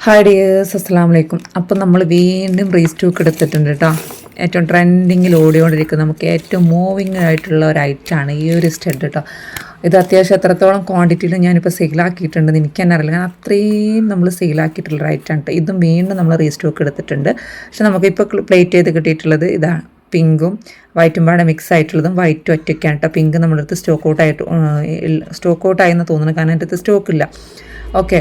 Hi dears, അസ്സലാമു അലൈക്കും. അപ്പം നമ്മൾ വീണ്ടും റീസ്റ്റോക്ക് എടുത്തിട്ടുണ്ട് കേട്ടോ. ഏറ്റവും ട്രെൻഡിങ്ങിൽ ഓടിക്കൊണ്ടിരിക്കുന്ന നമുക്ക് ഏറ്റവും മൂവിങ് ആയിട്ടുള്ള ഒരു ഐറ്റമാണ് ഈ ഒരു സ്റ്റഡ് കേട്ടോ. ഇത് അത്യാവശ്യം എത്രത്തോളം ക്വാണ്ടിറ്റിയിൽ ഞാനിപ്പോൾ സെയിലാക്കിയിട്ടുണ്ടെന്ന് എനിക്ക് തന്നെ അറിയില്ല. കാരണം അത്രയും നമ്മൾ സെയിലാക്കിയിട്ടുള്ള ഐറ്റമാണ് കേട്ടോ. ഇതും വീണ്ടും നമ്മൾ റീസ്റ്റോക്ക് എടുത്തിട്ടുണ്ട്. പക്ഷെ നമുക്കിപ്പോൾ പ്ലേറ്റ് ചെയ്ത് കിട്ടിയിട്ടുള്ളത് ഇതാണ്. പിങ്കും വൈറ്റും പാടെ മിക്സ് ആയിട്ടുള്ളതും വൈറ്റും ഒറ്റയ്ക്കാണ് കേട്ടോ. പിങ്ക് നമ്മുടെ അടുത്ത് സ്റ്റോക്ക് ഔട്ടായെന്ന് തോന്നുന്നു, കാരണം എൻ്റെ അടുത്ത് സ്റ്റോക്കില്ല. ഓക്കെ,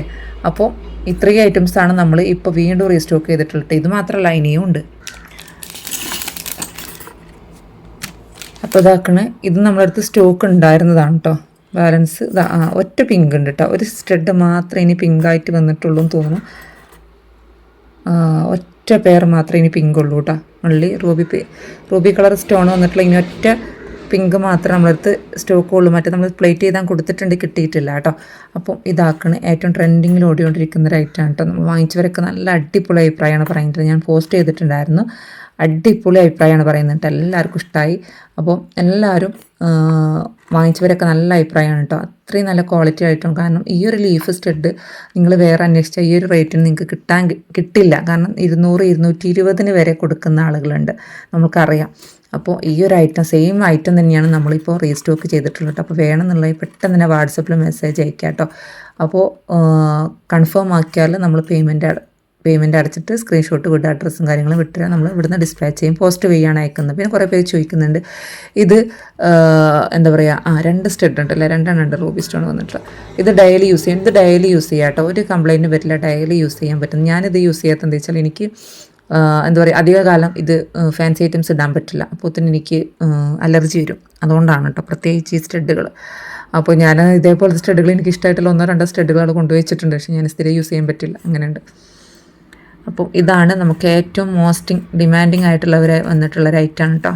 അപ്പോൾ ഇത്രയും ഐറ്റംസാണ് നമ്മൾ ഇപ്പോൾ വീണ്ടും റീസ്റ്റോക്ക് ചെയ്തിട്ടുള്ളത്. ഇത് മാത്രമല്ല, ഇനിയും ഉണ്ട്. അപ്പോൾ ഇതാക്കണേ, ഇത് നമ്മുടെ അടുത്ത് സ്റ്റോക്ക് ഉണ്ടായിരുന്നതാണ് കേട്ടോ. ബാലൻസ് ഒറ്റ പിങ്ക് ഉണ്ട് കേട്ടോ. ഒരു സ്റ്റഡ് മാത്രമേ ഇനി പിങ്കായിട്ട് വന്നിട്ടുള്ളൂ എന്ന് തോന്നുന്നു. ഒറ്റ പേർ മാത്രമേ ഇനി പിങ്ക് ഉള്ളൂ കേട്ടോ. ഉള്ളി റൂബി കളർ സ്റ്റോൺ വന്നിട്ടുള്ള ഇനി ഒറ്റ പിങ്ക് മാത്രമേ നമ്മളടുത്ത് സ്റ്റോക്ക് ഉള്ളൂ. മറ്റേ നമ്മൾ പ്ലേറ്റ് ചെയ്താൽ കൊടുത്തിട്ടുണ്ട്, കിട്ടിയിട്ടില്ല കേട്ടോ. അപ്പം ഇതാക്കണ് ഏറ്റവും ട്രെൻഡിങ്ങിൽ ഓടിക്കൊണ്ടിരിക്കുന്ന ഒരു ഐറ്റമാണ് കേട്ടോ. നമ്മൾ വാങ്ങിച്ചവരൊക്കെ നല്ല അടിപൊളി അഭിപ്രായമാണ് പറയുന്നത്. ഞാൻ പോസ്റ്റ് ചെയ്തിട്ടുണ്ടായിരുന്നു. അടിപൊളി അഭിപ്രായമാണ് പറയുന്നത്. എല്ലാവർക്കും ഇഷ്ടമായി. അപ്പോൾ എല്ലാവരും വാങ്ങിച്ചവരൊക്കെ നല്ല അഭിപ്രായമാണ് കേട്ടോ. അത്രയും നല്ല ക്വാളിറ്റി ആയിട്ടും. കാരണം ഈ ഒരു ലീഫ് സ്റ്റഡ് നിങ്ങൾ വേറെ അന്വേഷിച്ചാൽ ഈ ഒരു റേറ്റിന് നിങ്ങൾക്ക് കിട്ടില്ല. കാരണം 200-220 വരെ കൊടുക്കുന്ന ആളുകളുണ്ട്, നമുക്കറിയാം. അപ്പോൾ ഈ ഒരു ഐറ്റം സെയിം ഐറ്റം തന്നെയാണ് നമ്മളിപ്പോൾ റീസ്റ്റോക്ക് ചെയ്തിട്ടുള്ളത്. അപ്പോൾ വേണമെന്നുള്ളത് പെട്ടെന്ന് തന്നെ വാട്സപ്പിൽ മെസ്സേജ് അയക്കാം കേട്ടോ. അപ്പോൾ കൺഫേം ആക്കിയാൽ നമ്മൾ പേയ്മെൻറ്റ് അടച്ചിട്ട് സ്ക്രീൻഷോട്ട് വിടുക, അഡ്രസ്സും കാര്യങ്ങളും വിട്ടുതരാൻ നമ്മൾ ഇവിടുന്ന് ഡിസ്പാച്ച് ചെയ്യും. പോസ്റ്റ് വഴിയാണ് അയക്കുന്നത്. പിന്നെ കുറേ പേര് ചോദിക്കുന്നുണ്ട്, ഇത് എന്താ പറയുക, 2 സ്റ്റഡ് ഉണ്ടല്ലേ, 2 ഉണ്ട് റൂബി സ്റ്റോൺ വന്നിട്ടുള്ള. ഇത് ഡെയിലി യൂസ് ചെയ്യും. ഇത് ഡെയിലി യൂസ് ചെയ്യാം കേട്ടോ. ഒരു കംപ്ലയിൻറ്റ് വരില്ല, ഡെയിലി യൂസ് ചെയ്യാൻ പറ്റും. ഞാനിത് യൂസ് ചെയ്യാത്തത് എന്താ വെച്ചാൽ, എനിക്ക് എന്താ പറയുക, അധികകാലം ഇത് ഫാൻസി ഐറ്റംസ് ഇടാൻ പറ്റില്ല. അപ്പോൾ തന്നെ എനിക്ക് അലർജി വരും. അതുകൊണ്ടാണ് കേട്ടോ, പ്രത്യേകിച്ച് ഈ സ്റ്റഡുകൾ. അപ്പോൾ ഞാൻ ഇതേപോലത്തെ സ്റ്റഡുകൾ എനിക്ക് ഇഷ്ടമായിട്ടുള്ള 1-2 സ്റ്റഡുകൾ അവിടെ കൊണ്ടുവച്ചിട്ടുണ്ട്. പക്ഷേ ഞാൻ സ്ഥിരം യൂസ് ചെയ്യാൻ പറ്റില്ല, അങ്ങനെയുണ്ട്. അപ്പോൾ ഇതാണ് നമുക്ക് ഏറ്റവും ഡിമാൻഡിങ് ആയിട്ടുള്ളവരെ വന്നിട്ടുള്ളൊരു ഐറ്റമാണ് കേട്ടോ.